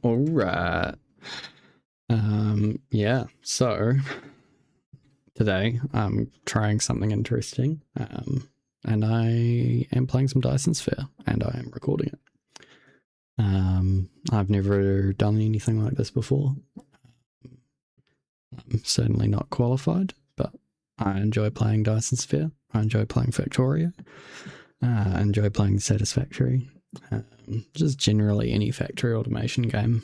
All right. Yeah, so today I'm trying something interesting. And I am playing some Dyson Sphere and I am recording it. I've never done anything like this before. I'm certainly not qualified, but I enjoy playing Dyson Sphere. I enjoy playing Factorio. I enjoy playing Satisfactory. Just generally any factory automation game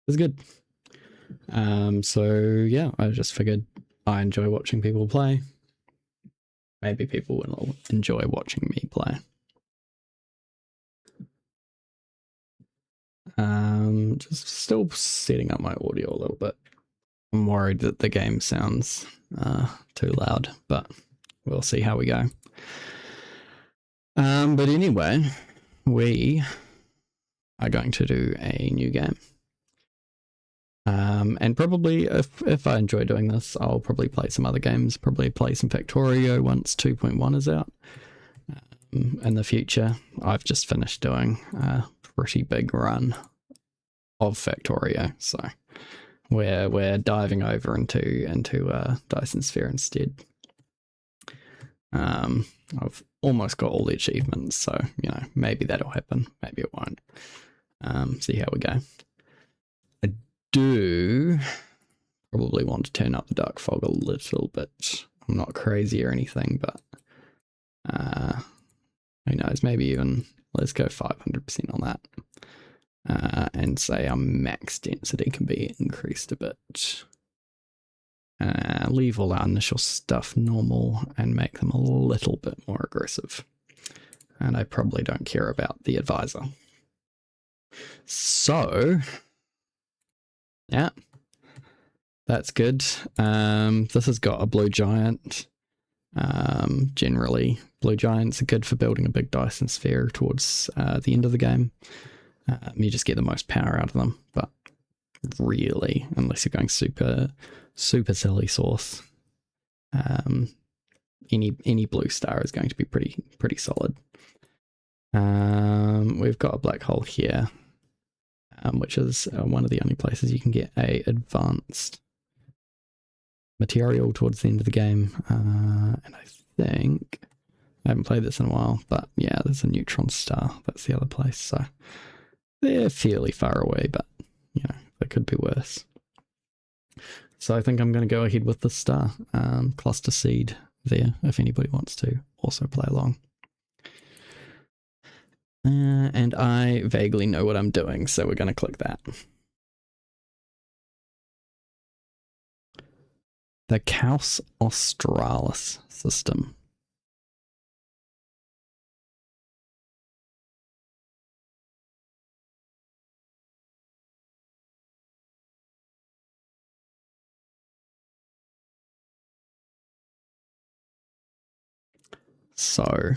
is good. So yeah, I just figured I enjoy watching people play. Maybe people will enjoy watching me play. Just still setting up my audio a little bit. I'm worried that the game sounds too loud, but we'll see how we go. But anyway, we are going to do a new game. And probably if I enjoy doing this, I'll probably play some other games, probably play some Factorio once 2.1 is out. In the future, I've just finished doing a pretty big run of Factorio, so we're diving over into Dyson Sphere instead. I've almost got all the achievements, so maybe that'll happen, maybe it won't. See how we go. I do probably want to turn up the dark fog a little bit. I'm not crazy or anything, but who knows, maybe even let's go 500% on that. And say our max density can be increased a bit. Leave all our initial stuff normal and make them a little bit more aggressive. And I probably don't care about the advisor. So, yeah, that's good. This has got a blue giant. Generally, blue giants are good for building a big Dyson Sphere towards the end of the game. You just get the most power out of them, but really, unless you're going super silly sauce, any blue star is going to be pretty solid. We've got a black hole here, which is one of the only places you can get a advanced material towards the end of the game. And I think I haven't played this in a while, but yeah, there's a neutron star. That's the other place. So they're fairly far away, but they could be worse. So I think I'm going to go ahead with the star cluster seed there, if anybody wants to also play along. And I vaguely know what I'm doing, so we're going to click that. The Caus Australis system. So,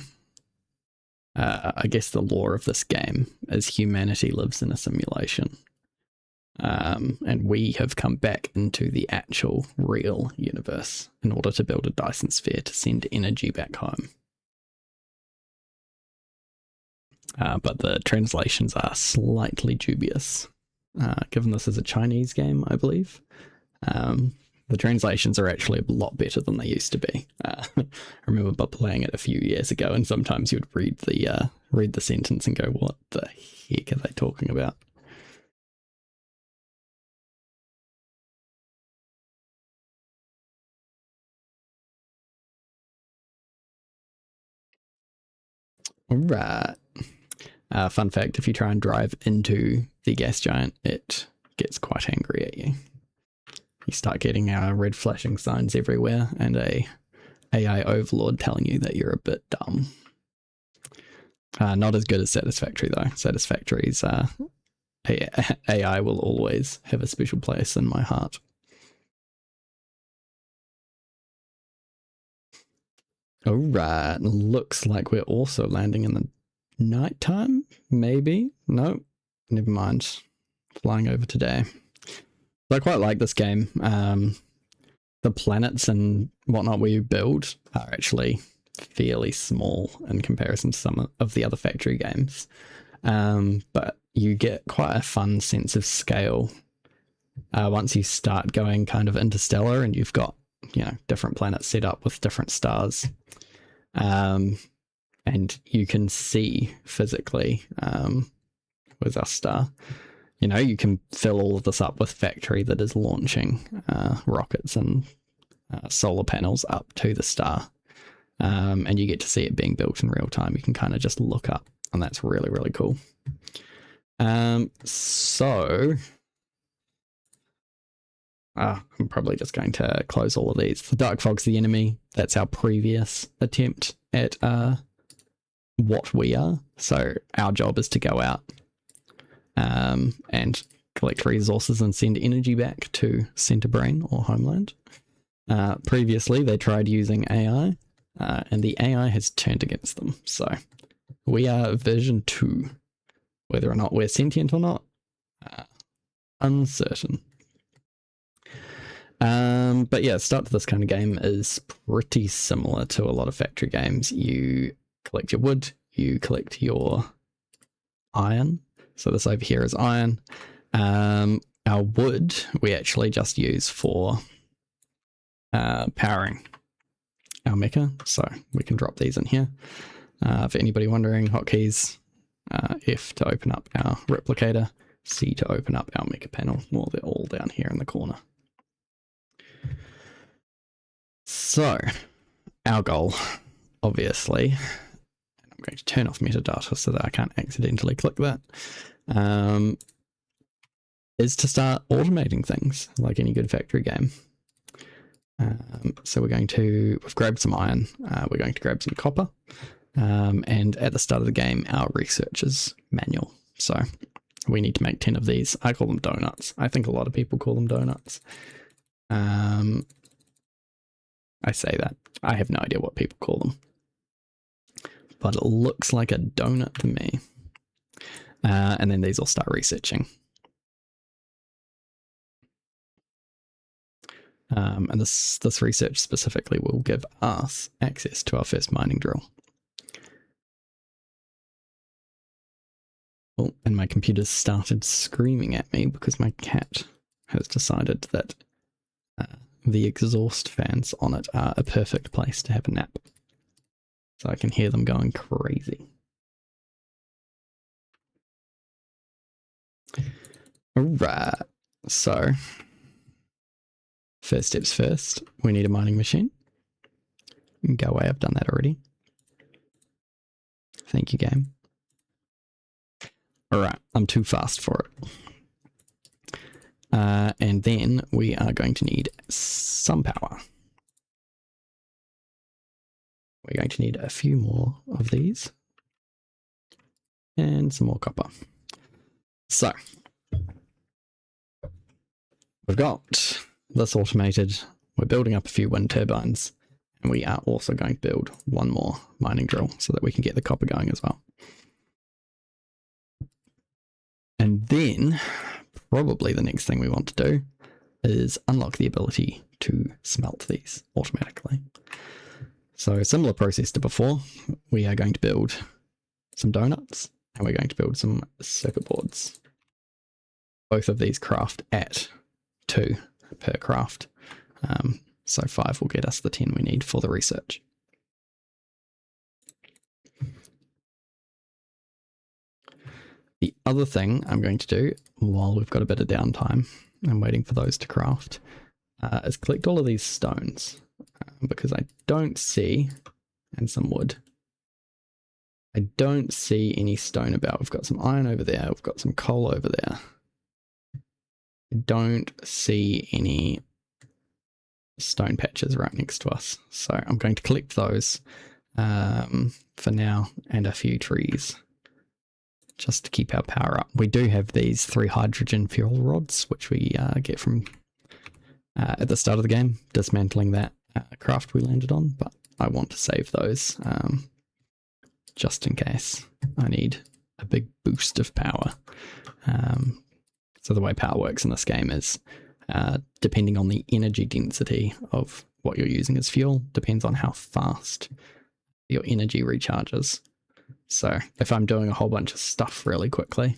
I guess the lore of this game is humanity lives in a simulation. And we have come back into the actual real universe in order to build a Dyson Sphere to send energy back home. But the translations are slightly dubious, given this is a Chinese game, I believe. The translations are actually a lot better than they used to be. I remember playing it a few years ago, and sometimes you would read the sentence and go, "What the heck are they talking about?" All right. Fun fact: if you try and drive into the gas giant, it gets quite angry at you. You start getting red flashing signs everywhere, and a AI overlord telling you that you're a bit dumb. Not as good as Satisfactory though. Satisfactory's AI will always have a special place in my heart. All right, looks like we're also landing in the nighttime. Maybe no, never mind. Flying over today. So I quite like this game. The planets and whatnot we build are actually fairly small in comparison to some of the other factory games. But you get quite a fun sense of scale once you start going kind of interstellar and you've got, different planets set up with different stars. And you can see physically, with our star, you can fill all of this up with factory that is launching rockets and solar panels up to the star. And you get to see it being built in real time. You can kind of just look up, and that's really, really cool. So I'm probably just going to close all of these. The dark fog's the enemy. That's our previous attempt at what we are. So our job is to go out and collect resources and send energy back to Center Brain or Homeland. Previously, they tried using AI, and the AI has turned against them. So we are version 2. Whether or not we're sentient or not, uncertain. But yeah, start to this kind of game is pretty similar to a lot of factory games. You collect your wood, you collect your iron. So this over here is iron. Our wood we actually just use for powering our mecha. So we can drop these in here. For anybody wondering, hotkeys, F to open up our replicator, C to open up our mecha panel. Well, they're all down here in the corner. So, our goal, obviously, and I'm going to turn off metadata so that I can't accidentally click that, is to start automating things like any good factory game. So we've grabbed some iron, we're going to grab some copper, and at the start of the game, our research is manual. So we need to make 10 of these. I call them donuts. I think a lot of people call them donuts. I say that. I have no idea what people call them. But it looks like a donut to me. And then these will start researching. And this research specifically will give us access to our first mining drill. Oh, and my computer started screaming at me because my cat has decided that the exhaust fans on it are a perfect place to have a nap. So I can hear them going crazy. Alright, so first steps first, we need a mining machine. Go away, I've done that already. Thank you, game. Alright, I'm too fast for it. And then we are going to need some power. We're going to need a few more of these. And some more copper. So, we've got this automated. We're building up a few wind turbines. And we are also going to build one more mining drill so that we can get the copper going as well. And then, probably the next thing we want to do is unlock the ability to smelt these automatically. So similar process to before, we are going to build some donuts and we're going to build some circuit boards. Both of these craft at 2 per craft. So 5 will get us the 10 we need for the research. The other thing I'm going to do while we've got a bit of downtime and waiting for those to craft is collect all of these stones because I don't see, and some wood, I don't see any stone about. We've got some iron over there, we've got some coal over there. I don't see any stone patches right next to us. So I'm going to collect those for now and a few trees just to keep our power up. We do have these 3 hydrogen fuel rods, which we get from at the start of the game, dismantling that craft we landed on, but I want to save those just in case I need a big boost of power. So the way power works in this game is depending on the energy density of what you're using as fuel, depends on how fast your energy recharges. So if I'm doing a whole bunch of stuff really quickly,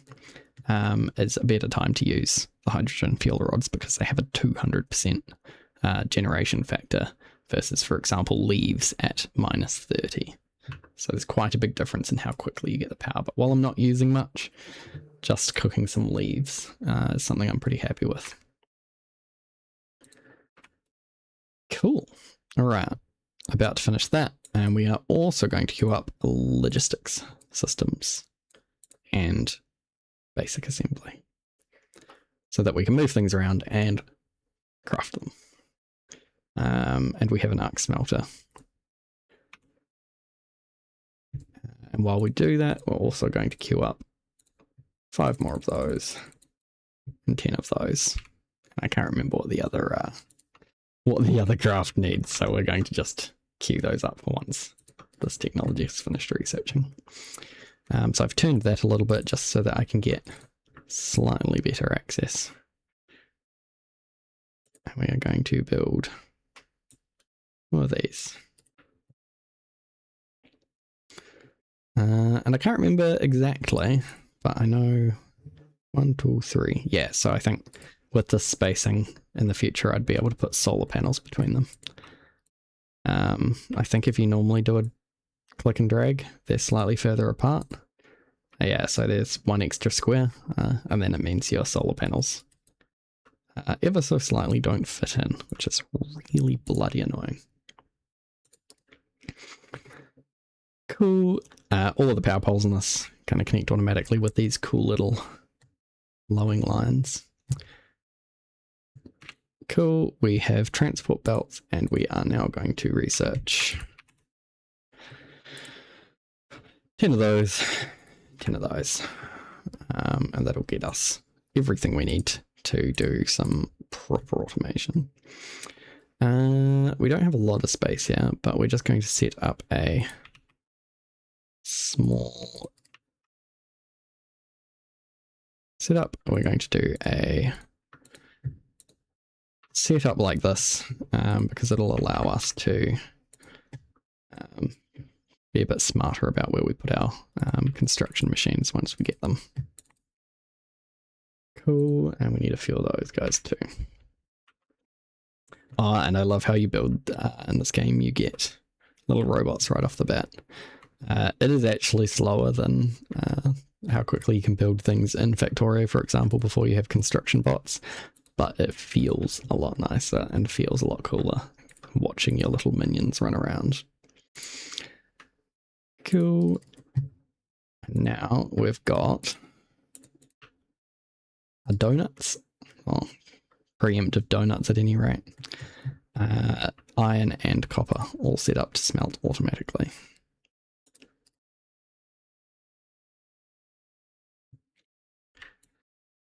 is a better time to use the hydrogen fuel rods because they have a 200% generation factor versus, for example, leaves at -30. So there's quite a big difference in how quickly you get the power. But while I'm not using much, just cooking some leaves is something I'm pretty happy with. Cool. All right. About to finish that. And we are also going to queue up logistics systems and basic assembly so that we can move things around and craft them. And we have an arc smelter. And while we do that, we're also going to queue up 5 more of those and 10 of those. I can't remember what the other craft needs, so we're going to just queue those up for once this technology is finished researching. So I've tuned that a little bit just so that I can get slightly better access. And we are going to build one of these. And I can't remember exactly, but I know 1, 2, 3. Yeah, so I think with this spacing in the future, I'd be able to put solar panels between them. I think if you normally do a click and drag, they're slightly further apart. Yeah, so there's 1 extra square, and then it means your solar panels ever so slightly don't fit in, which is really bloody annoying. Cool. All of the power poles in this kind of connect automatically with these cool little glowing lines. Cool. We have transport belts, and we are now going to research 10 of those, 10 of those, and that'll get us everything we need to do some proper automation. We don't have a lot of space here, but we're just going to set up a small setup. We're going to do a setup like this because it'll allow us to be a bit smarter about where we put our construction machines once we get them. Cool, and we need a few of those guys too. Oh, and I love how you build in this game. You get little robots right off the bat. It is actually slower than how quickly you can build things in Factorio, for example, before you have construction bots, but it feels a lot nicer and feels a lot cooler watching your little minions run around. Cool. Now we've got donuts, well, preemptive donuts at any rate, iron and copper all set up to smelt automatically.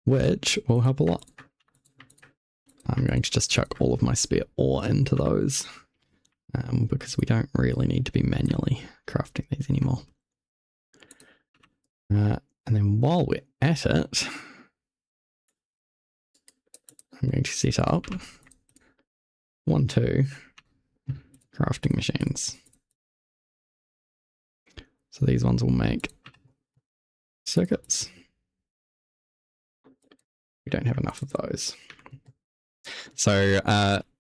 Which will help a lot. I'm going to just chuck all of my spare ore into those because we don't really need to be manually crafting these anymore. And then while we're at it, I'm going to set up 1, 2 crafting machines. So these ones will make circuits. We don't have enough of those. So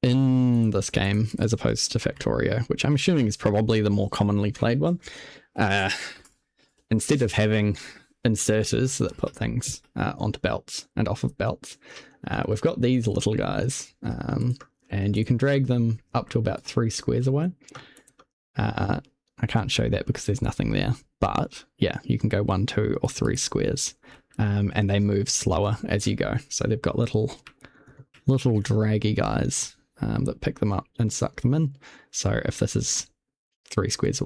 in this game, as opposed to Factorio, which I'm assuming is probably the more commonly played one, instead of having inserters that put things onto belts and off of belts, we've got these little guys, and you can drag them up to about 3 squares away. I can't show that because there's nothing there, but yeah, you can go 1, 2, or 3 squares, and they move slower as you go. So they've got little draggy guys that pick them up and suck them in. So if this is 3 squares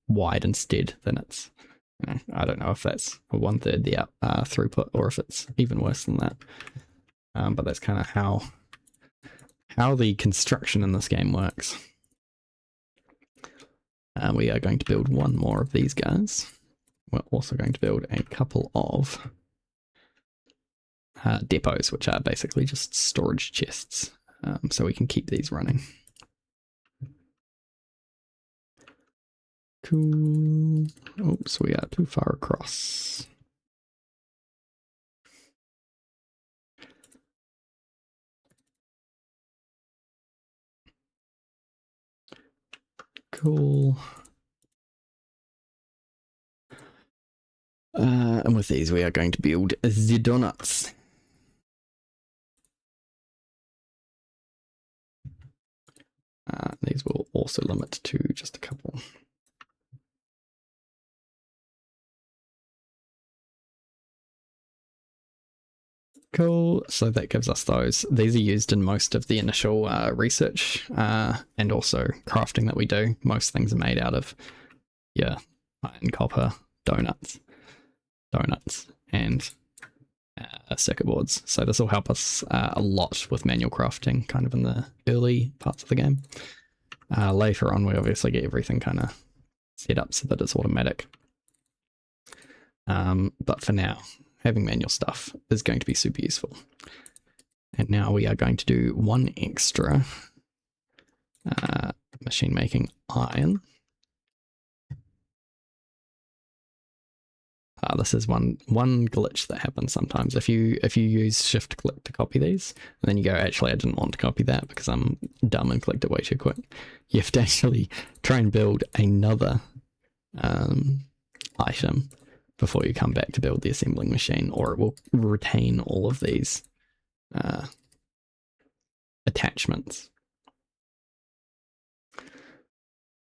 wide instead, then it's, you know, I don't know if that's a 1/3 the throughput or if it's even worse than that. But that's kind of how the construction in this game works. We are going to build 1 more of these guys. We're also going to build a couple of depots, which are basically just storage chests, so we can keep these running. Cool. Oops, we are too far across. Cool. And with these, we are going to build the donuts. These will also limit to just a couple. Cool, so that gives us those. These are used in most of the initial research and also crafting that we do. Most things are made out of, yeah, iron, copper, donuts, and circuit boards. So this will help us a lot with manual crafting, kind of in the early parts of the game. Later on, we obviously get everything kind of set up so that it's automatic. But for now, having manual stuff is going to be super useful. And now we are going to do one extra machine making iron. This is one glitch that happens sometimes. If you use shift click to copy these, and then you go, actually I didn't want to copy that because I'm dumb and clicked it way too quick. You have to actually try and build another item before you come back to build the assembling machine, or it will retain all of these attachments.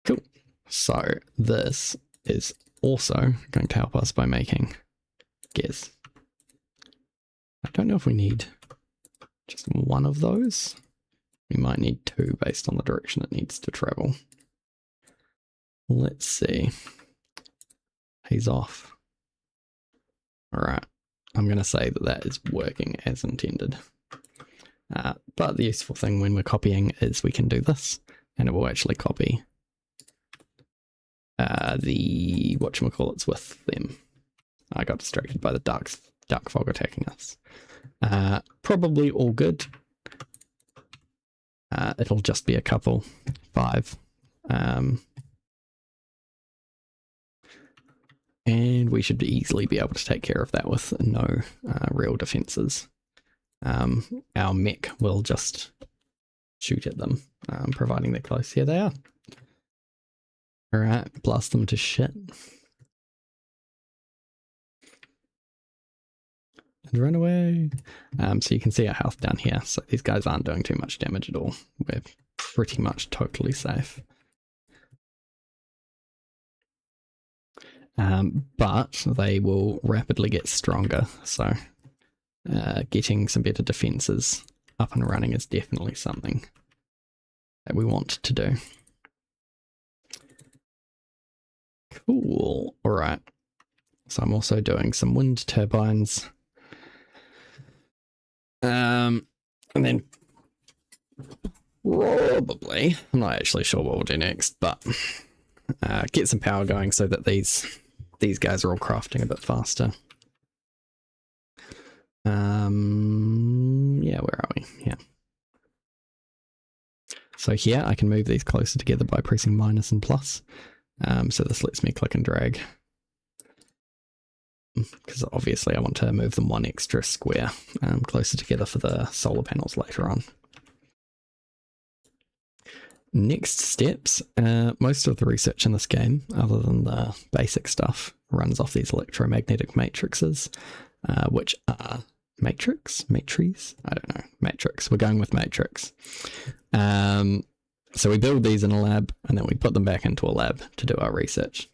Cool. So this is also going to help us by making gears. I don't know if we need just one of those. We might need two based on the direction it needs to travel. Let's see. He's off. Alright, I'm going to say that that is working as intended. But the useful thing when we're copying is we can do this, and it will actually copy the whatchamacallits with them. I got distracted by the dark fog attacking us. Probably all good. It'll just be a couple, 5. And we should easily be able to take care of that with no real defenses. Our mech will just shoot at them, providing they're close. Here they are. Alright, blast them to shit. And run away. So you can see our health down here. So these guys aren't doing too much damage at all. We're pretty much totally safe. But they will rapidly get stronger. So getting some better defenses up and running is definitely something that we want to do. Cool. All right. So I'm also doing some wind turbines. And then probably, I'm not actually sure what we'll do next, but get some power going so that these guys are all crafting a bit faster. Yeah, where are we? Yeah. So here I can move these closer together by pressing minus and plus. So this lets me click and drag. Because obviously I want to move them one extra square closer together for the solar panels later on. Next steps, most of the research in this game, other than the basic stuff, runs off these electromagnetic matrices, which are matrix? I don't know. Matrix. We're going with matrix. So we build these in a lab, and then we put them back into a lab to do our research.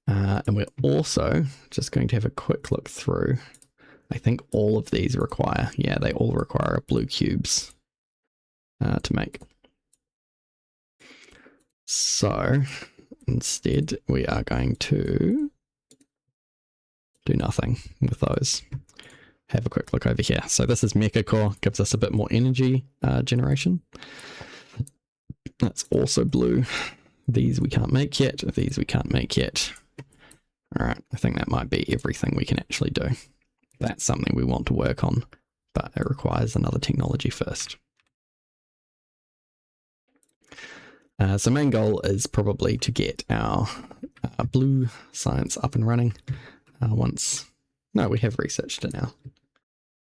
And we're also just going to have a quick look through. I think all of these require, yeah, they all require blue cubes to make. So instead, we are going to do nothing with those. Have a quick look over here. So this is Mecha Core, gives us a bit more energy generation. That's also blue. These we can't make yet. These we can't make yet. All right, I think that might be everything we can actually do. That's something we want to work on, but it requires another technology first. So main goal is probably to get our blue science up and running. No, we have researched it now.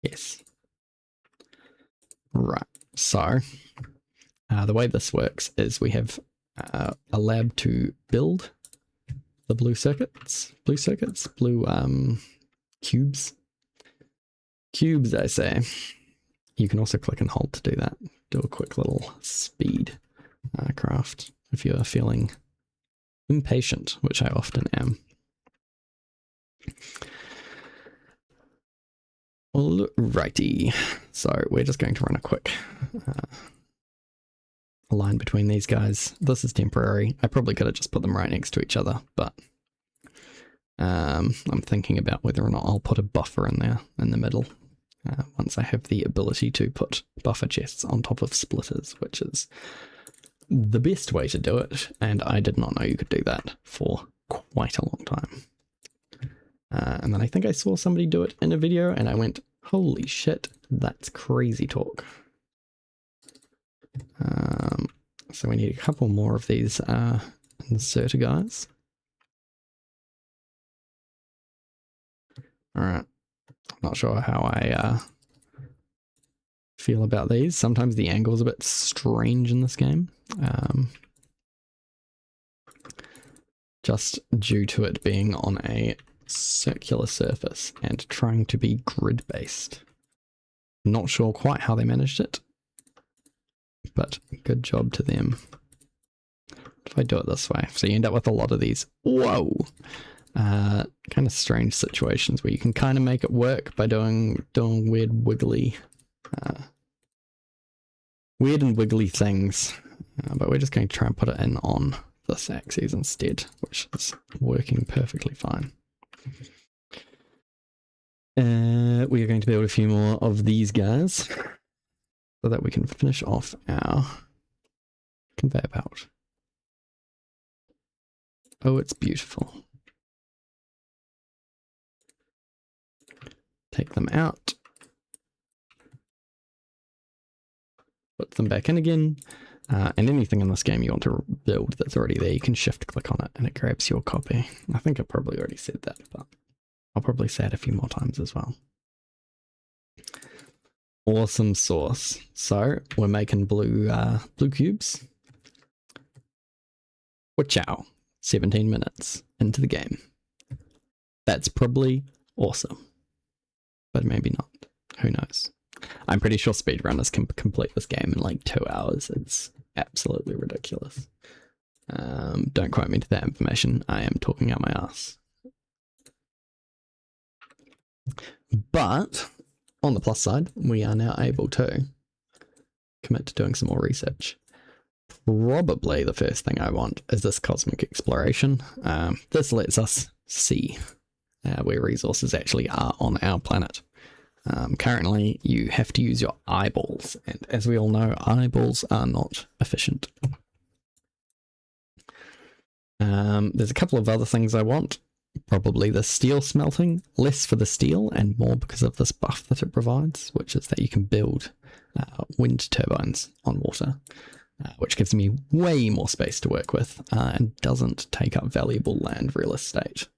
Yes. Right, so the way this works is we have a lab to build the blue cubes. Cubes, I say. You can also click and hold to do that. Do a quick little speed craft if you're feeling impatient, which I often am. Alrighty, so we're just going to run a quick line between these guys. This is temporary. I probably could have just put them right next to each other, but I'm thinking about whether or not I'll put a buffer in there in the middle once I have the ability to put buffer chests on top of splitters, which is the best way to do it, and I did not know you could do that for quite a long time. And then I think I saw somebody do it in a video and I went, holy shit, that's crazy talk. So we need a couple more of these inserter guys. Alright, I'm not sure how I feel about these. Sometimes the angle's a bit strange in this game. Just due to it being on a circular surface and trying to be grid based. Not sure quite how they managed it, but good job to them. If I do it this way, so you end up with a lot of these, whoa, kind of strange situations where you can kind of make it work by doing weird wiggly, weird and wiggly things, but we're just going to try and put it in on this axis instead, which is working perfectly fine. We are going to build a few more of these guys so that we can finish off our conveyor belt. Oh, it's beautiful. Take them out. Put them back in again. And anything in this game you want to build that's already there, you can shift click on it and it grabs your copy. I think I probably already said that, but I'll probably say it a few more times as well. Awesome sauce. So we're making blue cubes. Ciao. 17 minutes into the game. That's probably awesome, but maybe not. Who knows? I'm pretty sure speedrunners can complete this game in like 2 hours. It's absolutely ridiculous. Don't quote me to that information. I am talking out my ass. But on the plus side, we are now able to commit to doing some more research. Probably the first thing I want is this cosmic exploration. This lets us see where resources actually are on our planet. Currently, you have to use your eyeballs, and as we all know, eyeballs are not efficient. There's a couple of other things I want. Probably the steel smelting, less for the steel and more because of this buff that it provides, which is that you can build wind turbines on water, which gives me way more space to work with and doesn't take up valuable land real estate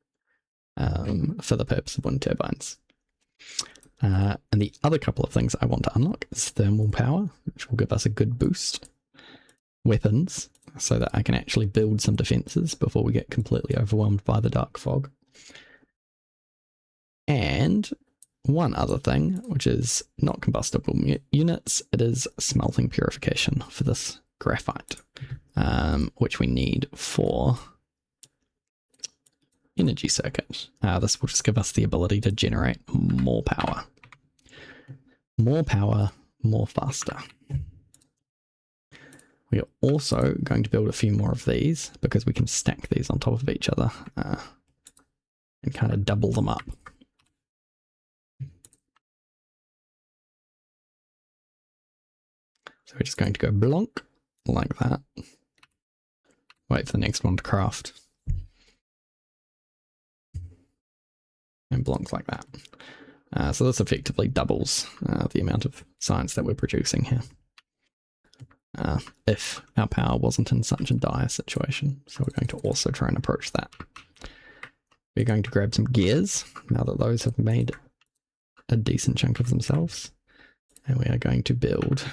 for the purpose of wind turbines. And the other couple of things I want to unlock is thermal power, which will give us a good boost. Weapons, so that I can actually build some defenses before we get completely overwhelmed by the dark fog. And one other thing, which is not combustible units, it is smelting purification for this graphite, which we need for energy circuit. This will just give us the ability to generate more power. More power, more faster. We are also going to build a few more of these because we can stack these on top of each other and kind of double them up. So we're just going to go blonk like that. Wait for the next one to craft. And blonk like that. So this effectively doubles the amount of science that we're producing here. If our power wasn't in such a dire situation. So we're going to also try and approach that. We're going to grab some gears now that those have made a decent chunk of themselves. And we are going to build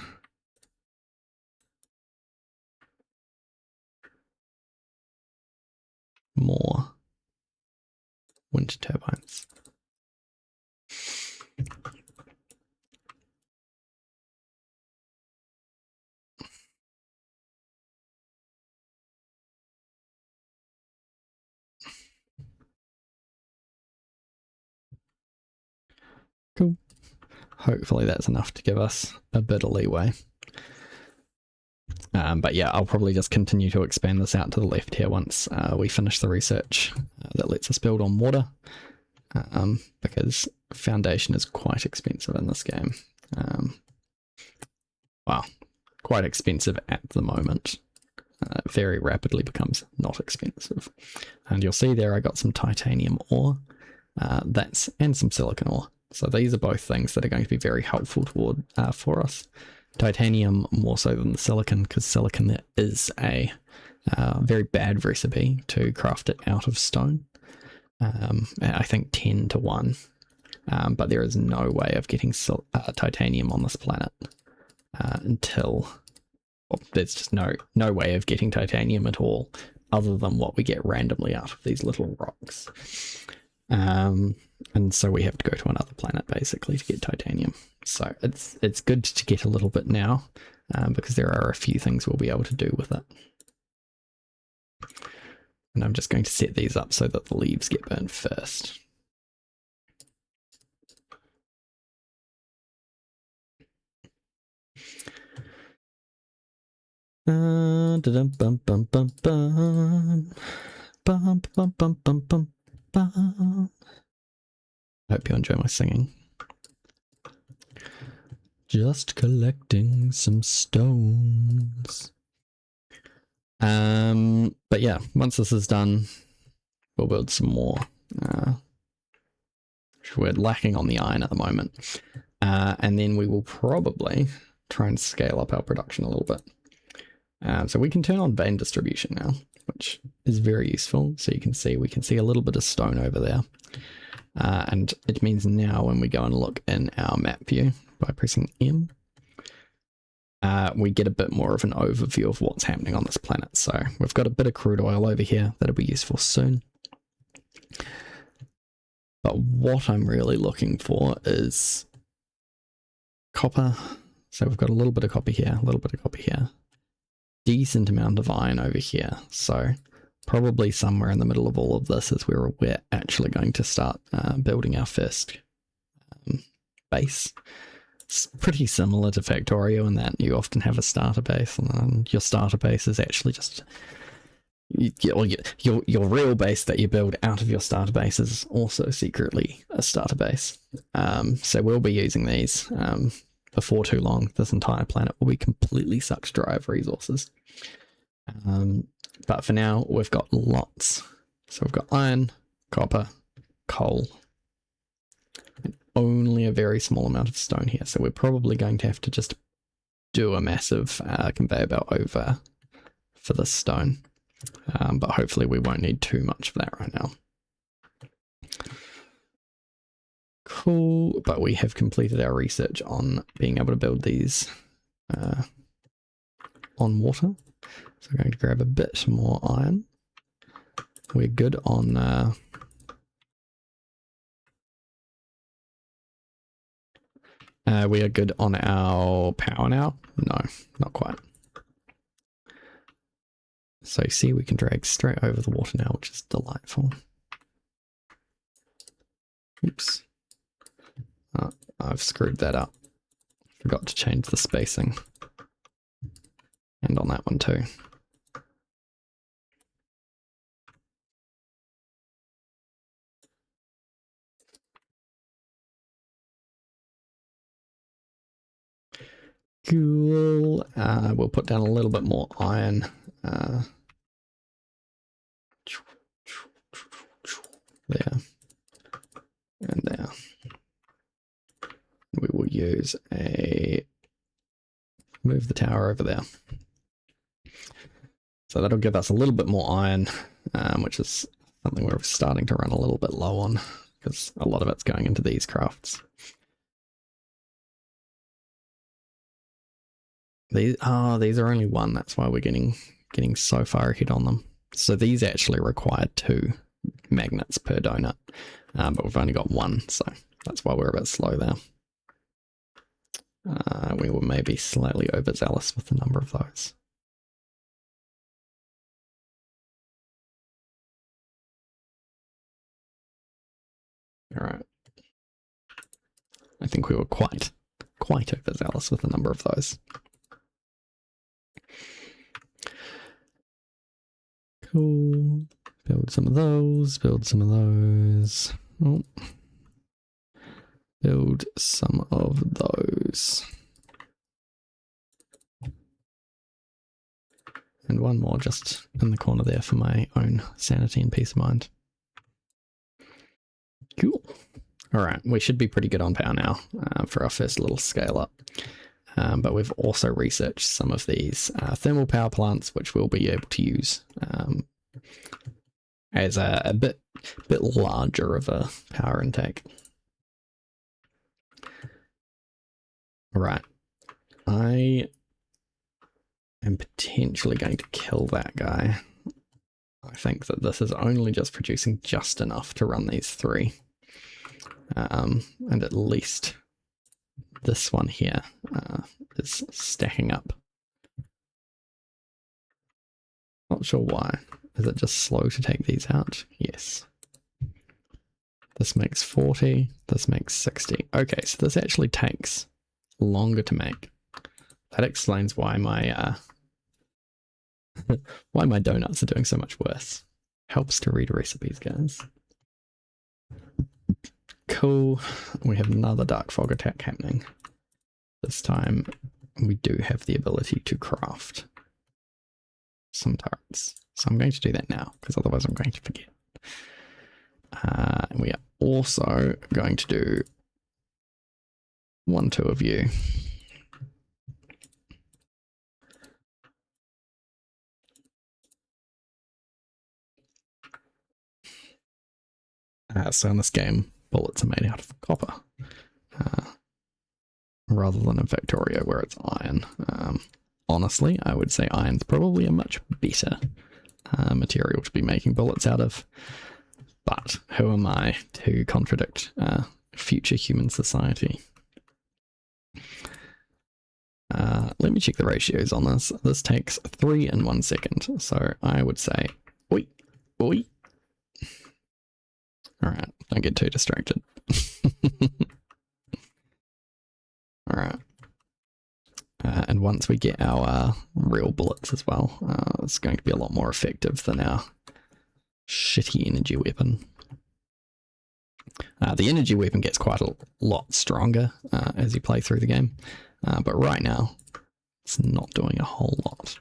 more wind turbines. Cool. Hopefully that's enough to give us a bit of leeway. But yeah, I'll probably just continue to expand this out to the left here once we finish the research that lets us build on water, because foundation is quite expensive in this game. Well, quite expensive at the moment. Very rapidly becomes not expensive. And you'll see there I got some titanium ore, and some silicon ore. So these are both things that are going to be very helpful for us. Titanium more so than the silicon, because silicon is a very bad recipe to craft it out of stone. I think 10 to 1. But there is no way of getting titanium on this planet until... Well, there's just no way of getting titanium at all other than what we get randomly out of these little rocks. And so we have to go to another planet basically to get titanium. So it's good to get a little bit now, because there are a few things we'll be able to do with it. And I'm just going to set these up so that the leaves get burned first. Hope you enjoy my singing. Just collecting some stones. But yeah, once this is done, we'll build some more. We're lacking on the iron at the moment. And then we will probably try and scale up our production a little bit. So we can turn on vein distribution now, which is very useful. So you can see, we can see a little bit of stone over there. And it means now when we go and look in our map view by pressing M, we get a bit more of an overview of what's happening on this planet. So we've got a bit of crude oil over here that'll be useful soon. But what I'm really looking for is copper. So we've got a little bit of copper here, a little bit of copper here. Decent amount of iron over here. So probably somewhere in the middle of all of this is where we're actually going to start building our first base. It's pretty similar to Factorio in that you often have a starter base, and then your starter base is actually just your real base that you build out of your starter base is also secretly a starter base. So we'll be using these before too long. This entire planet will be completely sucked dry of resources. But for now, we've got lots. So we've got iron, copper, coal, and only a very small amount of stone here. So we're probably going to have to just do a massive conveyor belt over for this stone. But hopefully we won't need too much of that right now. Cool, but we have completed our research on being able to build these on water. So I'm going to grab a bit more iron. We're good on we are good on our power now. No, not quite. So see, we can drag straight over the water now, which is delightful. Oops. I've screwed that up. Forgot to change the spacing. And on that one too. Cool. We'll put down a little bit more iron. There. And there. We will use move the tower over there. So that'll give us a little bit more iron, which is something we're starting to run a little bit low on, because a lot of it's going into these crafts. These are only one, that's why we're getting so far ahead on them. So these actually require 2 magnets per donut, but we've only got 1, so that's why we're a bit slow there. We were maybe slightly overzealous with the number of those. All right. I think we were quite overzealous with the number of those. Cool. Build some of those, build some of those. Oh. Build some of those. And one more just in the corner there for my own sanity and peace of mind. Cool. All right, we should be pretty good on power now for our first little scale up. But we've also researched some of these thermal power plants, which we'll be able to use as a bit larger of a power intake. All right, I am potentially going to kill that guy. I think that this is only just producing just enough to run these 3. And at least this one here is stacking up. Not sure why. Is it just slow to take these out? Yes. This makes 40. This makes 60. Okay, so this actually takes longer to make. That explains why my why my donuts are doing so much worse. Helps to read recipes, guys. Cool. We have another dark fog attack happening. This time we do have the ability to craft some turrets. So I'm going to do that now, because otherwise I'm going to forget. We are also going to do 1, 2 of you. So in this game, bullets are made out of copper, rather than in Factorio where it's iron. Honestly, I would say iron's probably a much better material to be making bullets out of, but who am I to contradict future human society? Let me check the ratios on this. This takes 3 in 1 second, so I would say, oi, oi. Alright, don't get too distracted. Alright. And once we get our real bullets as well, it's going to be a lot more effective than our shitty energy weapon. The energy weapon gets quite a lot stronger as you play through the game, but right now it's not doing a whole lot.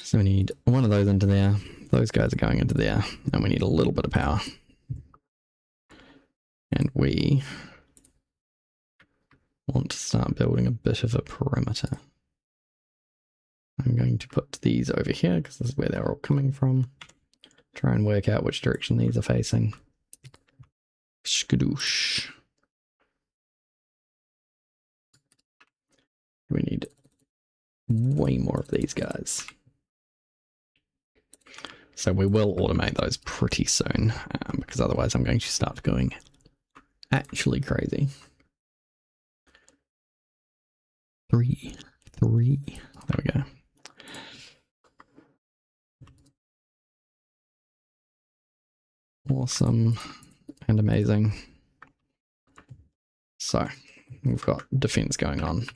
So we need 1 of those into there, those guys are going into there, and we need a little bit of power. And we want to start building a bit of a perimeter. I'm going to put these over here because this is where they're all coming from. Try and work out which direction these are facing. Skadoosh. We need way more of these guys. So we will automate those pretty soon, because otherwise I'm going to start going actually crazy. 3. There we go. Awesome and amazing. So we've got defense going on.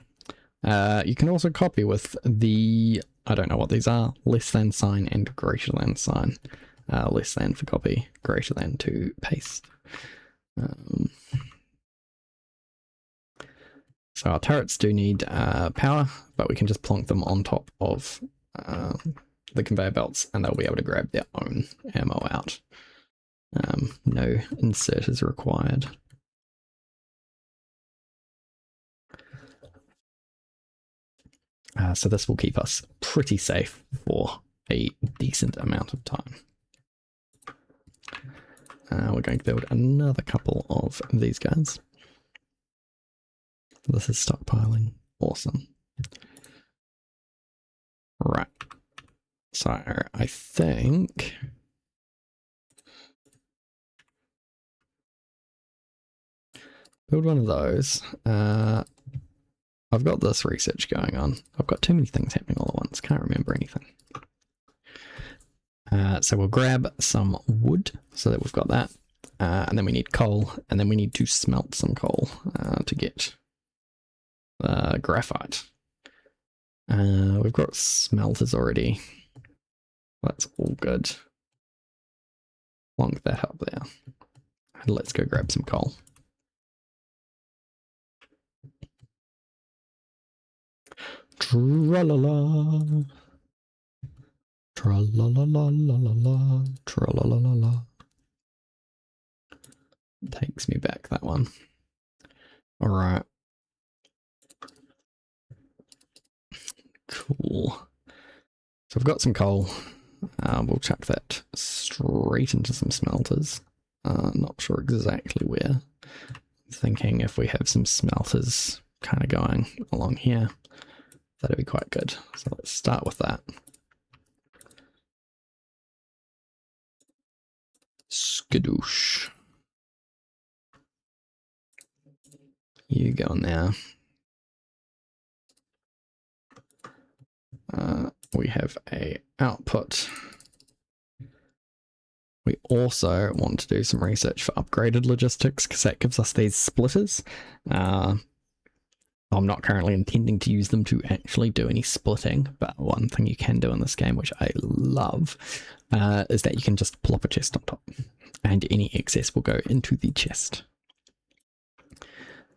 You can also copy with the, I don't know what these are, less than sign and greater than sign. Less than for copy, greater than to paste. So our turrets do need power, but we can just plonk them on top of the conveyor belts and they'll be able to grab their own ammo out. No insert is required. So this will keep us pretty safe for a decent amount of time. We're going to build another couple of these guys. This is stockpiling. Awesome. Right. So I think build one of those. I've got this research going on. I've got too many things happening all at once. Can't remember anything. So we'll grab some wood so that we've got that. And then we need coal, and then we need to smelt some coal to get graphite. We've got smelters already. That's all good. Plonk that up there. And let's go grab some coal. Tra-la-la. Tra-la-la-la-la-la-la. Tra-la-la-la-la. Takes me back, that one. Alright. Cool. So I've got some coal. We'll chuck that straight into some smelters. Not sure exactly where. Thinking if we have some smelters kind of going along here, that'd be quite good. So let's start with that. Skadoosh. You go in there. We have a output. We also want to do some research for upgraded logistics because that gives us these splitters. I'm not currently intending to use them to actually do any splitting, but one thing you can do in this game, which I love, is that you can just plop a chest on top and any excess will go into the chest.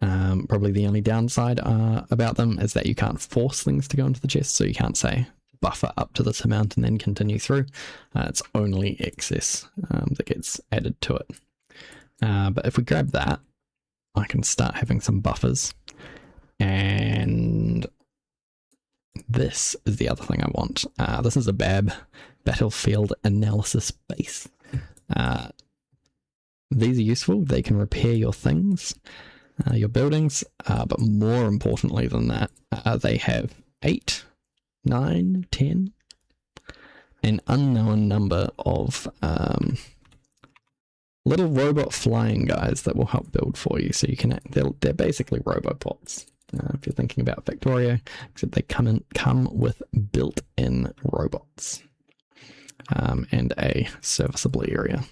Probably the only downside about them is that you can't force things to go into the chest, so you can't say buffer up to this amount and then continue through. It's only excess that gets added to it. But if we grab that, I can start having some buffers. And this is the other thing I want. This is a BAB, Battlefield Analysis Base. These are useful. They can repair your things, your buildings, but more importantly than that, they have 8, 9, 10, an unknown number of little robot flying guys that will help build for you. So you can, they're basically robopods. If you're thinking about Victoria, except they come with built-in robots and a serviceable area.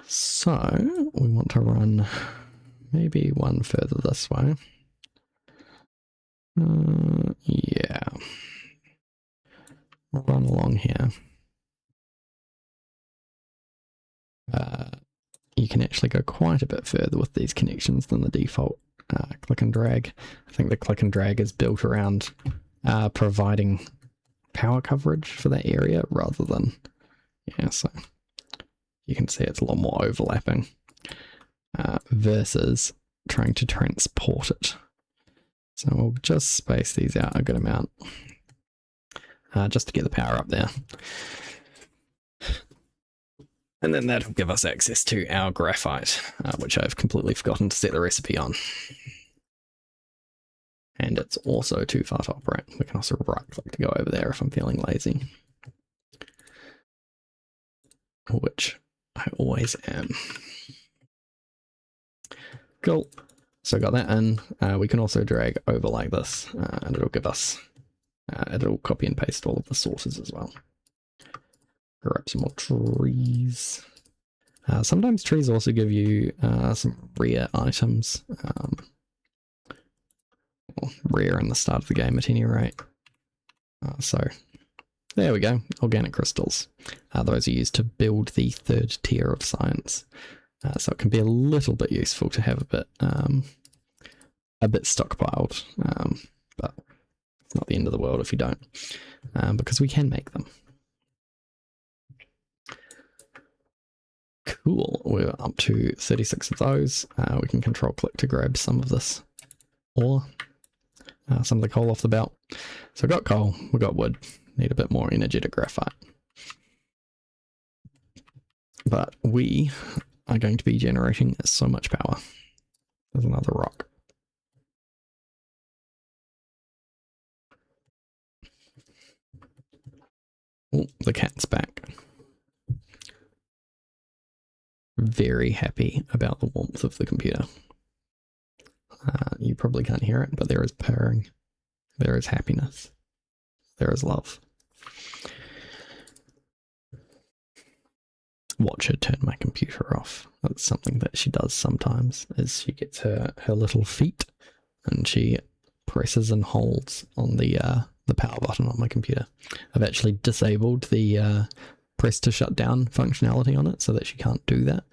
So we want to run maybe one further this way. Yeah. We'll run along here. You can actually go quite a bit further with these connections than the default click and drag. I think the click and drag is built around providing power coverage for that area rather than, yeah, so you can see it's a lot more overlapping versus trying to transport it. So we'll just space these out a good amount just to get the power up there. And then that'll give us access to our graphite, which I've completely forgotten to set the recipe on. And it's also too far to operate. We can also right click to go over there if I'm feeling lazy. Which I always am. Cool. So got that in. We can also drag over like this, and it'll give us, it'll copy and paste all of the sources as well. Grab some more trees. Sometimes trees also give you some rare items. Well, rare in the start of the game at any rate. So there we go, organic crystals. Those are used to build the third tier of science. So it can be a little bit useful to have a bit stockpiled, but it's not the end of the world if you don't, because we can make them. Cool, we're up to 36 of those. We can control click to grab some of this ore, some of the coal off the belt. So we've got coal, we've got wood, need a bit more energetic graphite. But we are going to be generating so much power. There's another rock. Oh, the cat's back. Very happy about the warmth of the computer. You probably can't hear it, but there is purring. There is happiness. There is love. Watch her turn my computer off. That's something that she does sometimes, is she gets her little feet and she presses and holds on the power button on my computer. I've actually disabled the press to shut down functionality on it so that she can't do that.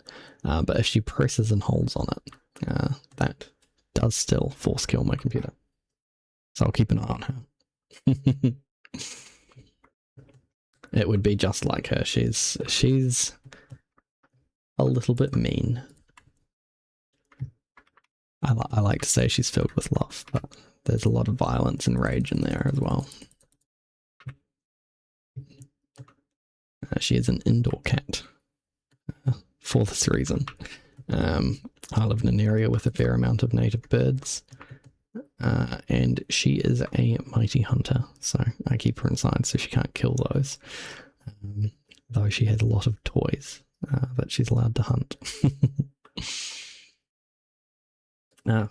But if she presses and holds on it, that does still force kill my computer. So I'll keep an eye on her. It would be just like her. She's a little bit mean. I like to say she's filled with love, but there's a lot of violence and rage in there as well. She is an indoor cat for this reason. I live in an area with a fair amount of native birds, and she is a mighty hunter, so I keep her inside so she can't kill those, though she has a lot of toys that she's allowed to hunt.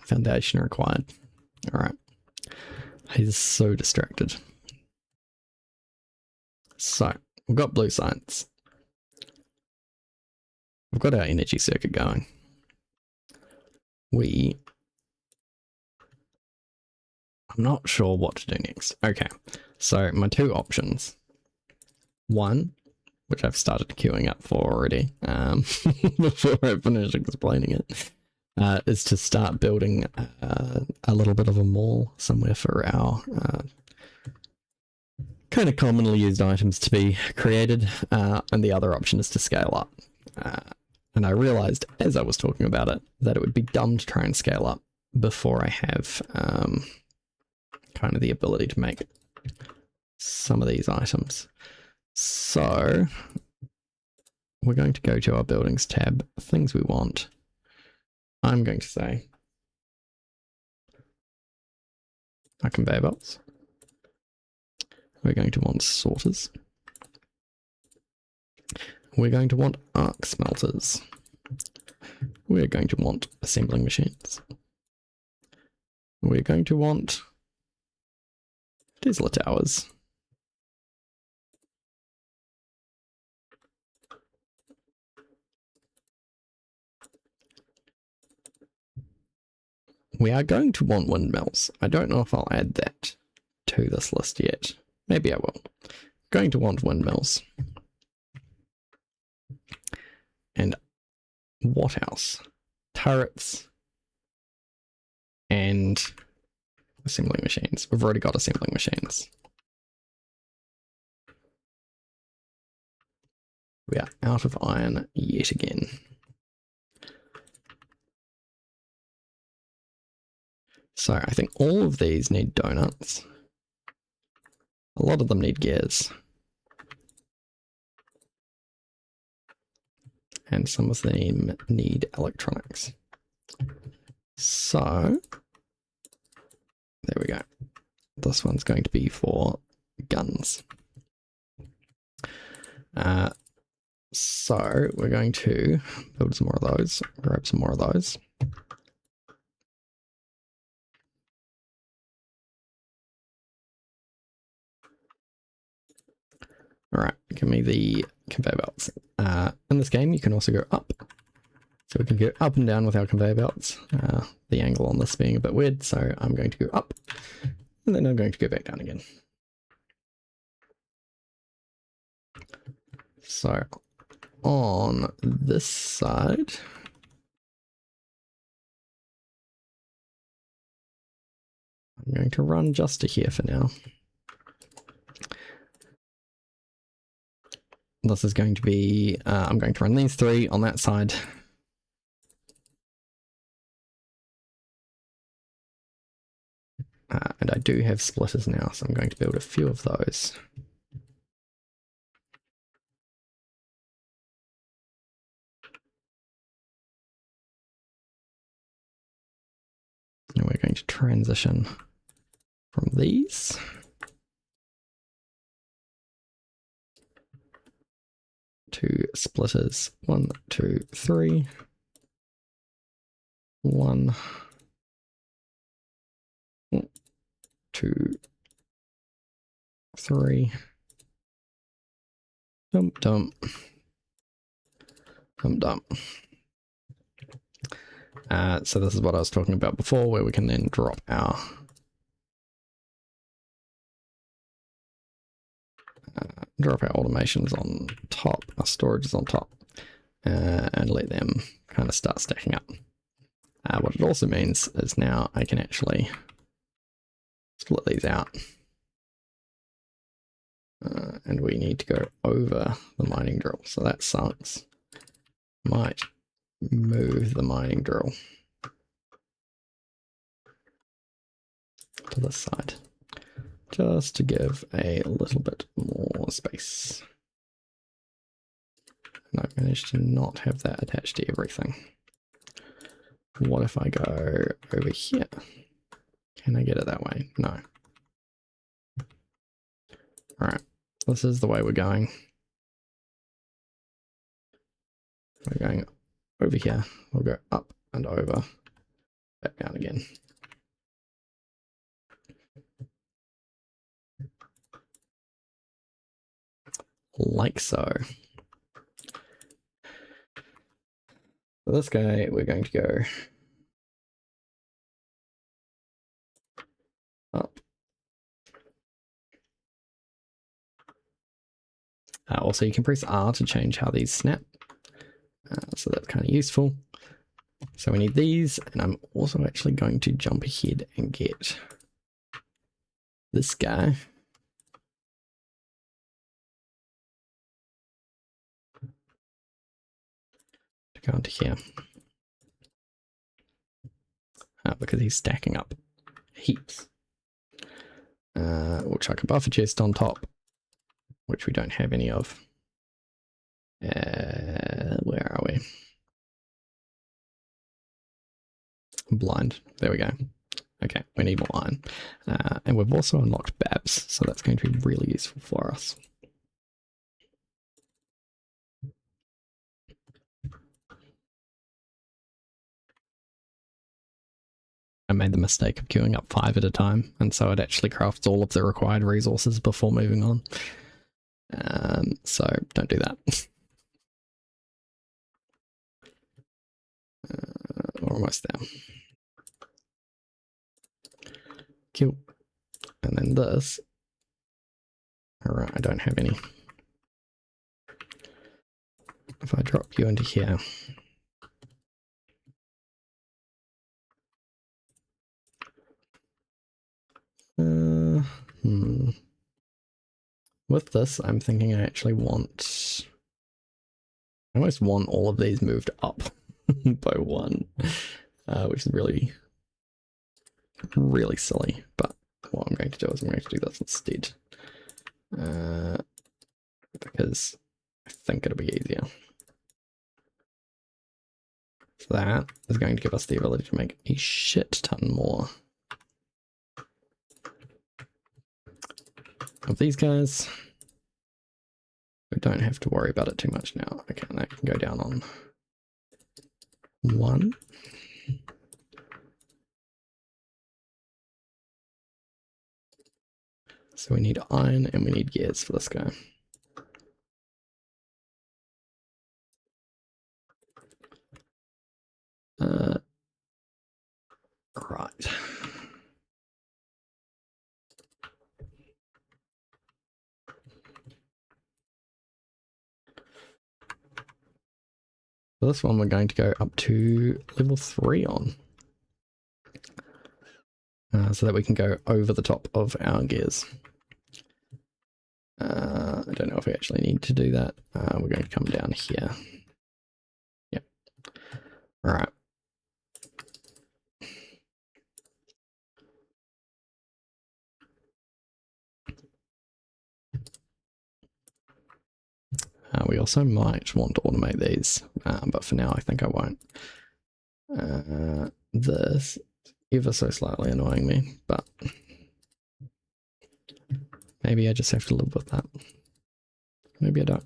Foundation required. Alright. He's so distracted. So, we've got blue science. We've got our energy circuit going. I'm not sure what to do next. Okay, so my two options. One, which I've started queuing up for already, before I finish explaining it, is to start building a little bit of a mall somewhere for our kind of commonly used items to be created, and the other option is to scale up. And I realized as I was talking about it that it would be dumb to try and scale up before I have kind of the ability to make some of these items. So we're going to go to our buildings tab, things we want. I'm going to say our conveyor belts. We're going to want sorters. We're going to want arc smelters. We're going to want assembling machines. We're going to want Tesla towers. We are going to want windmills. I don't know if I'll add that to this list yet. Maybe I will. Going to want windmills. And what else? Turrets and assembling machines. We've already got assembling machines. We are out of iron yet again. So I think all of these need donuts. A lot of them need gears. And some of them need electronics. So there we go. This one's going to be for guns. So we're going to build some more of those, grab some more of those. Alright, give me the conveyor belts. In this game, you can also go up. So we can go up and down with our conveyor belts. The angle on this being a bit weird, so I'm going to go up. And then I'm going to go back down again. So on this side, I'm going to run just to here for now. This is going to be, I'm going to run these three on that side. And I do have splitters now, so I'm going to build a few of those. And we're going to transition from these 2 splitters. 1, 2, 3. 1, 2, 3. Dump, dump. Dump, dump. So this is what I was talking about before, where we can then drop our automations on top, our storage is on top, and let them kind of start stacking up. What it also means is now I can actually split these out. And we need to go over the mining drill, so that sucks. Might move the mining drill to this side, just to give a little bit more space. And I've managed to not have that attached to everything. What if I go over here? Can I get it that way? No. Alright, this is the way we're going. We're going over here. We'll go up and over, back down again. Like so. For this guy, we're going to go up. Also, you can press R to change how these snap. So that's kind of useful. So we need these, and I'm also actually going to jump ahead and get this guy. To go into here. Because he's stacking up heaps. We'll chuck a buffer chest on top, which we don't have any of. Where are we? I'm blind. There we go. Okay, we need more iron. And we've also unlocked Babs, so that's going to be really useful for us. I made the mistake of queuing up 5 at a time, and so it actually crafts all of the required resources before moving on. So don't do that. We're almost there. Cool. And then this. Alright, I don't have any. If I drop you into here. With this, I'm thinking I actually want... I almost want all of these moved up by 1, which is really, really silly. But what I'm going to do is I'm going to do this instead. Because I think it'll be easier. So that is going to give us the ability to make a shit ton more of these guys. We don't have to worry about it too much now. Okay, that can go down on 1. So we need iron and we need gears for this guy. Right. For this one, we're going to go up to level 3 on. So that we can go over the top of our gears. I don't know if we actually need to do that. We're going to come down here. Yep. All right. We also might want to automate these, but for now I think I won't. This ever so slightly annoying me, but maybe I just have to live with that. Maybe I don't.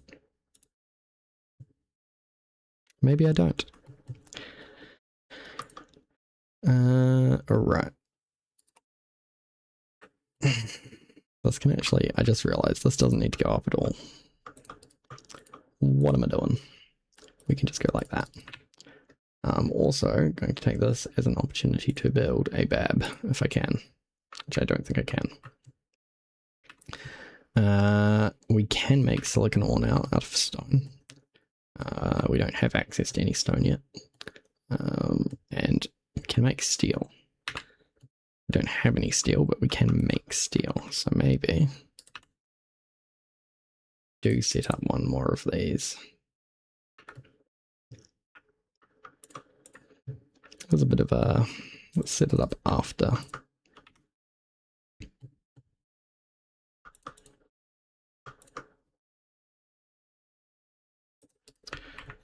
maybe I don't. Alright. This can actually, I just realized this doesn't need to go up at all. What am I doing? We can just go like that. I'm also going to take this as an opportunity to build a bab, if I can, which I don't think I can. We can make silicon ore now out of stone. We don't have access to any stone yet. And we can make steel. We don't have any steel, but we can make steel. So maybe do set up one more of these. There's a bit of a, let's set it up after.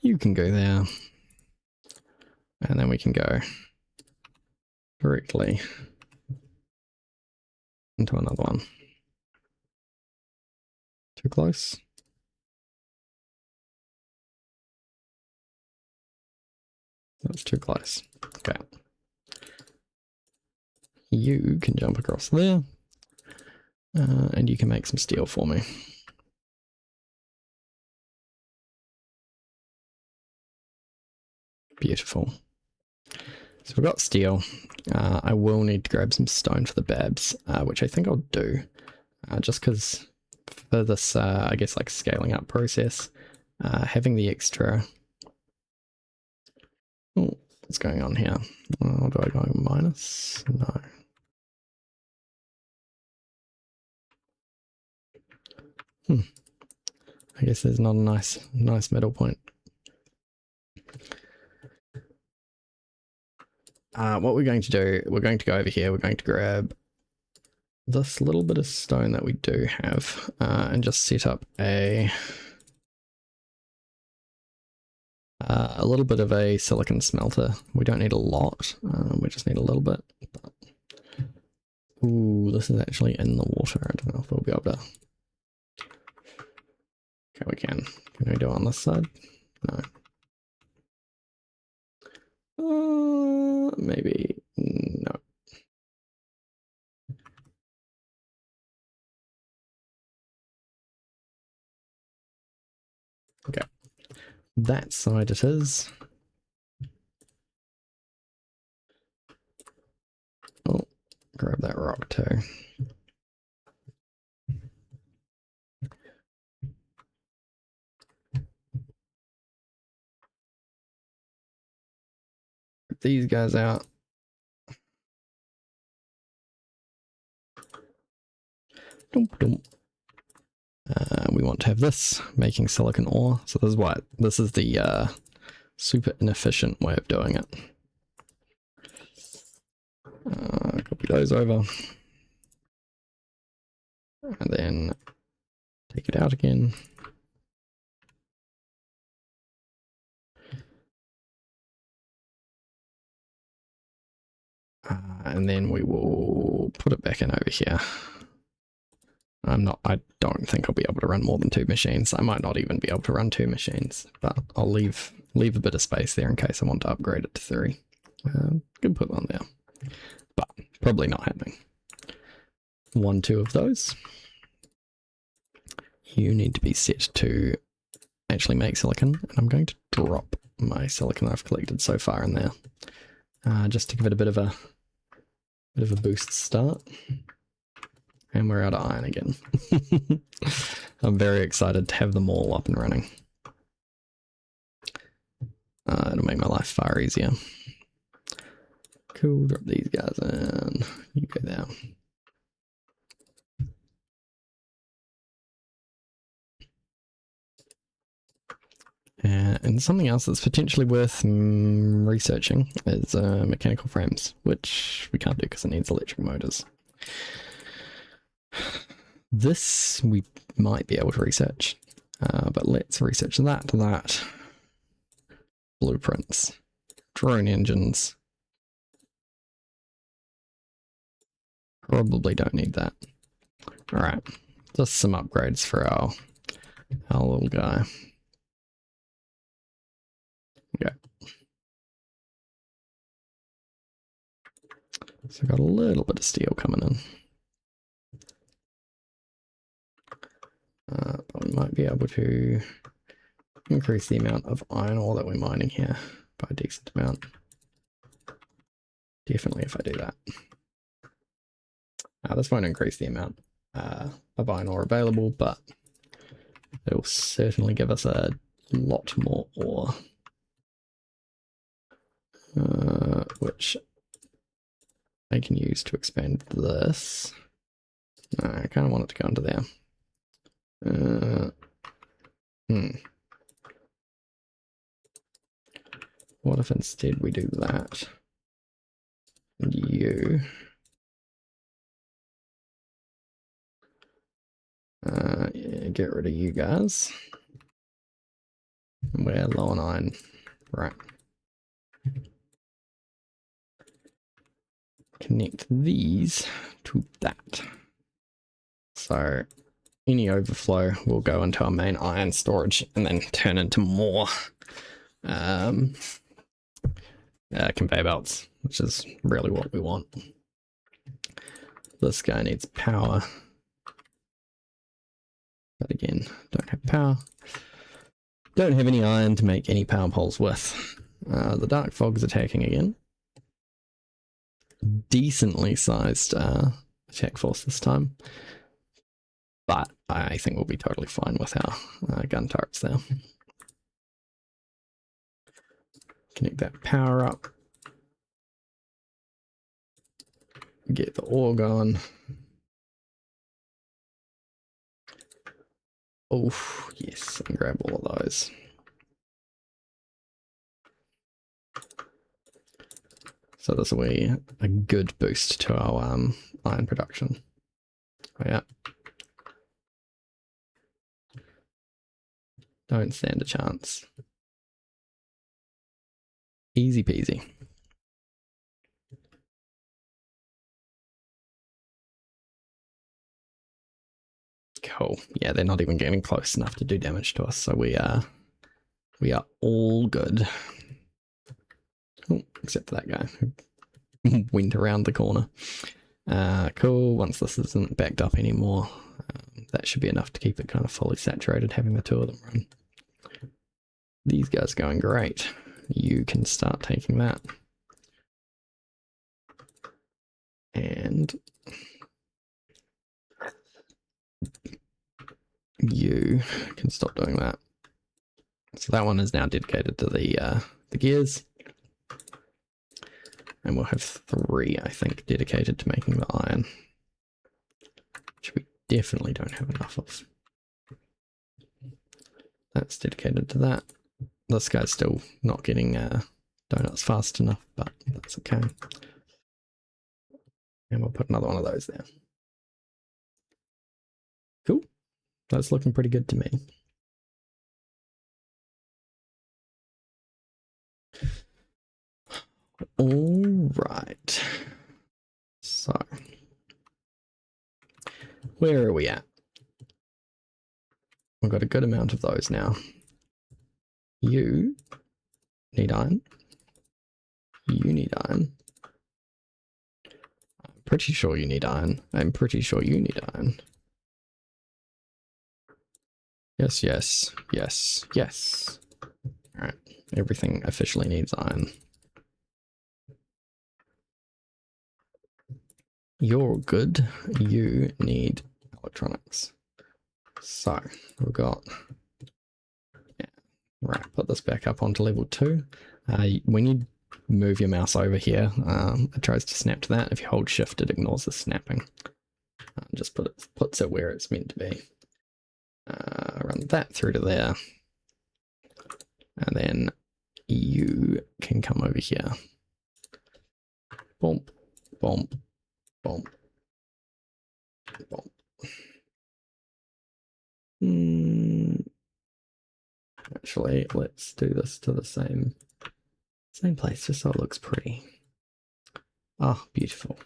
You can go there. And then we can go directly into another one. Too close? That's too close. Okay. You can jump across there. And you can make some steel for me. Beautiful. So we've got steel. I will need to grab some stone for the babs, which I think I'll do. Just because for this, I guess, like scaling up process, having the extra... Oh, what's going on here? Oh, do I go minus? No. I guess there's not a nice middle point. What we're going to do, we're going to go over here, we're going to grab this little bit of stone that we do have, and just set up a little bit of a silicon smelter. We don't need a lot, we just need a little bit. But... Ooh, this is actually in the water. I don't know if we'll be able to... Okay, we can. Can we do it on this side? No. Maybe no. Okay, that side it is. Oh, grab that rock too. Get these guys out. We want to have this, making silicon ore. So this is what, this is the super inefficient way of doing it. Copy those over. And then take it out again. And then we will put it back in over here. I don't think I'll be able to run more than 2 machines. I might not even be able to run 2 machines, but I'll leave a bit of space there in case I want to upgrade it to 3. Could put one there, but probably not happening. 1, 2 of those. You need to be set to actually make silicon, and I'm going to drop my silicon I've collected so far in there, just to give it a bit of a boost start. And we're out of iron again. I'm very excited to have them all up and running. It'll make my life far easier. Cool, drop these guys in. You go there. And something else that's potentially worth researching is mechanical frames, which we can't do because it needs electric motors. This we might be able to research, but let's research that. Blueprints, drone engines. Probably don't need that. All right, just some upgrades for our little guy. Okay. So I got a little bit of steel coming in. But we might be able to increase the amount of iron ore that we're mining here by a decent amount. Definitely if I do that. This won't increase the amount of iron ore available, but it will certainly give us a lot more ore. Which I can use to expand this. No, I kind of want it to go into there. What if instead we do that? And you... yeah, get rid of you guys. We're low on iron. Right. Connect these to that. So any overflow will go into our main iron storage and then turn into more conveyor belts, which is really what we want. This guy needs power. But again, don't have power. Don't have any iron to make any power poles with. The dark fog's attacking again. Decently sized attack force this time. But I think we'll be totally fine with our gun turrets there. Connect that power up. Get the ore going. Oh, yes, and grab all of those. So this will be a good boost to our iron production. Oh, yeah. Don't stand a chance. Easy peasy. Cool. Yeah, they're not even getting close enough to do damage to us, so we are all good. Oh, except for that guy who went around the corner. Cool. Once this isn't backed up anymore, that should be enough to keep it kind of fully saturated, having the two of them run. These guys are going great. You can start taking that. And you can stop doing that. So that one is now dedicated to the gears. And we'll have 3, I think, dedicated to making the iron. Which we definitely don't have enough of. That's dedicated to that. This guy's still not getting donuts fast enough, but that's okay. And we'll put another one of those there. Cool. That's looking pretty good to me. All right. So, where are we at? We've got a good amount of those now. You need iron. You need iron. I'm pretty sure you need iron. I'm pretty sure you need iron. Yes, yes, yes, yes. Alright, everything officially needs iron. You're good. You need electronics. So, we've got... Yeah, right, put this back up onto level 2. When you move your mouse over here, it tries to snap to that. If you hold shift, it ignores the snapping. Just puts it where it's meant to be. Run that through to there. And then you can come over here. Bump, bump, bump, bump. Actually, let's do this to the same place just so it looks pretty. Oh, beautiful.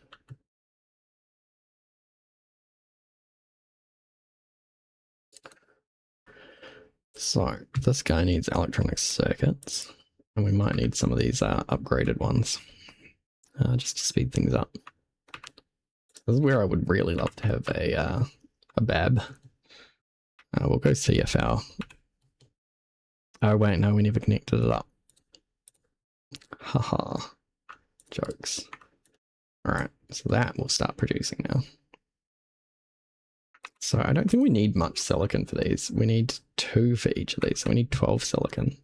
So this guy needs electronic circuits. And we might need some of these upgraded ones just to speed things up. This is where I would really love to have a BAB. We'll go see if our... Oh wait, no, we never connected it up. Haha. Jokes. Alright, so that will start producing now. So I don't think we need much silicon for these. We need 2 for each of these, so we need 12 silicon.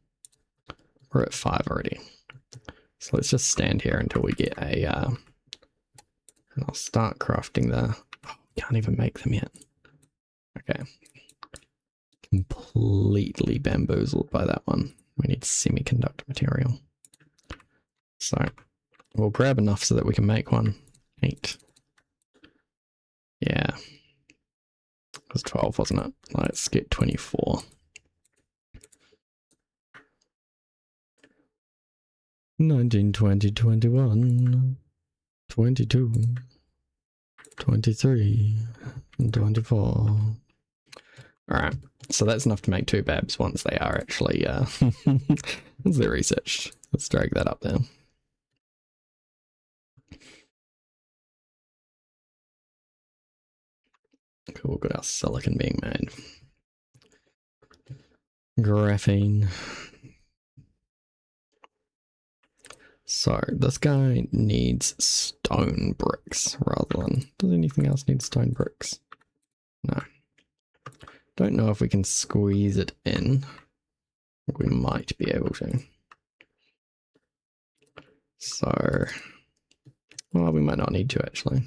We're at 5 already. So let's just stand here until we get a... and I'll start crafting the... Oh, can't even make them yet. Okay. Completely bamboozled by that one. We need semiconductor material. So we'll grab enough so that we can make one. 8. Yeah. It was 12, wasn't it? Let's get 24. 19, 20, 21, 22, 23, and 24. Alright, so that's enough to make 2 babs once they are actually, once they're researched. Let's drag that up there. Cool, got our silicon being made. Graphene. So this guy needs stone bricks rather than... Does anything else need stone bricks? No. Don't know if we can squeeze it in. We might be able to. So... Well, we might not need to actually.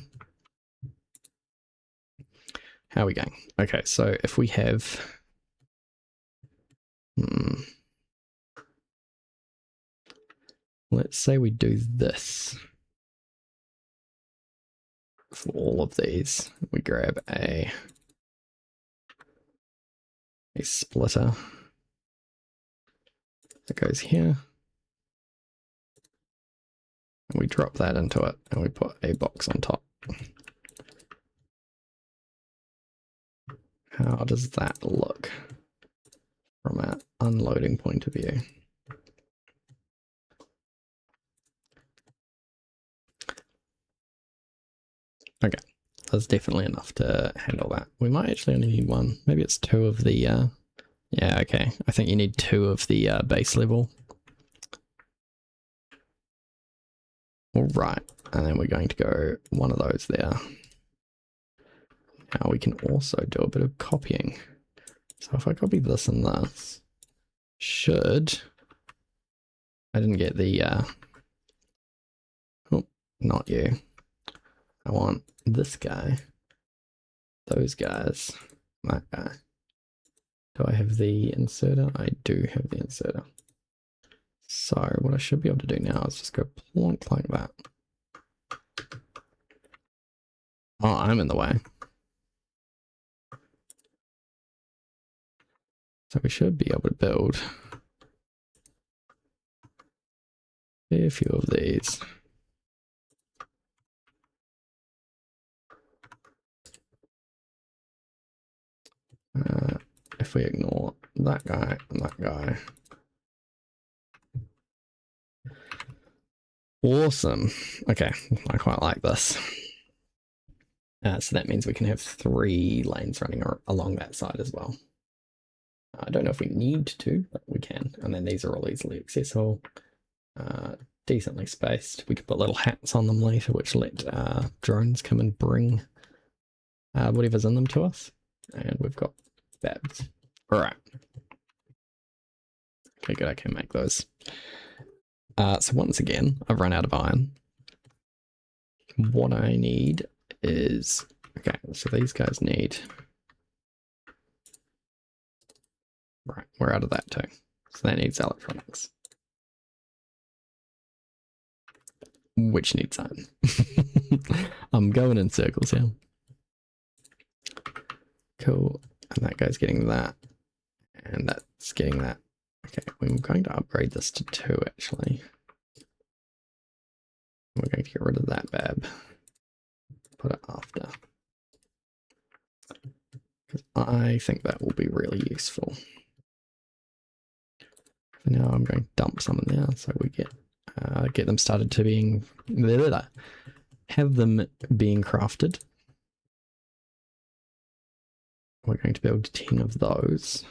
How are we going? Okay, so if we have... Let's say we do this. For all of these, we grab a splitter that goes here. And we drop that into it and we put a box on top. How does that look from an unloading point of view? Okay, that's definitely enough to handle that. We might actually only need 1. Maybe it's 2 of the, yeah, okay. I think you need 2 of the base level. Alright, and then we're going to go 1 of those there. Now we can also do a bit of copying. So if I copy this and this, should... I didn't get the, oh, not you. I want this guy, those guys, that guy. Do I have the inserter? I do have the inserter. So what I should be able to do now is just go plonk like that. Oh, I'm in the way. So we should be able to build a few of these. If we ignore that guy and that guy. Awesome. Okay, I quite like this. So that means we can have 3 lanes running along that side as well. I don't know if we need to, but we can. And then these are all easily accessible. Decently spaced. We could put little hats on them later, which let drones come and bring whatever's in them to us. And we've got babs. Alright. Okay, good, I can make those. So once again, I've run out of iron. What I need is... Okay, so these guys need... Right, we're out of that too. So that needs electronics. Which needs iron. I'm going in circles here. Cool. And that guy's getting that. And that's getting that. Okay, we're going to upgrade this to 2 actually. We're going to get rid of that bab. Put it after. Because I think that will be really useful. So now I'm going to dump some in there so we get them started to have them being crafted. We're going to build 10 of those.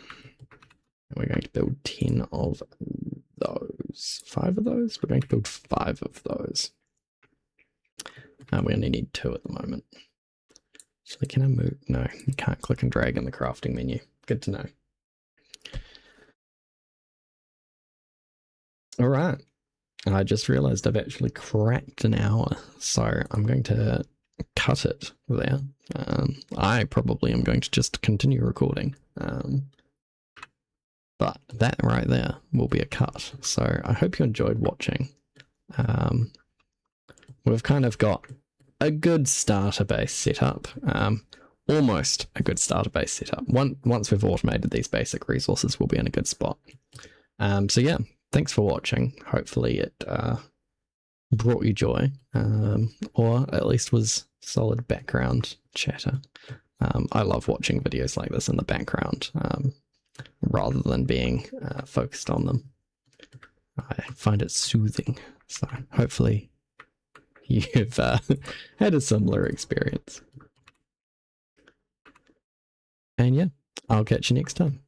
And we're going to build 10 of those. 5 of those? We're going to build 5 of those. We only need 2 at the moment. So can I move? No, you can't click and drag in the crafting menu. Good to know. All right. I just realized I've actually cracked an hour. So I'm going to cut it there. I probably am going to just continue recording. But that right there will be a cut. So I hope you enjoyed watching. We've kind of got a good starter base setup. Almost a good starter base setup. Once we've automated these basic resources, we'll be in a good spot. So yeah, thanks for watching. Hopefully it brought you joy, or at least was solid background chatter. I love watching videos like this in the background, rather than being focused on them. I find it soothing. So hopefully you've had a similar experience. And yeah, I'll catch you next time.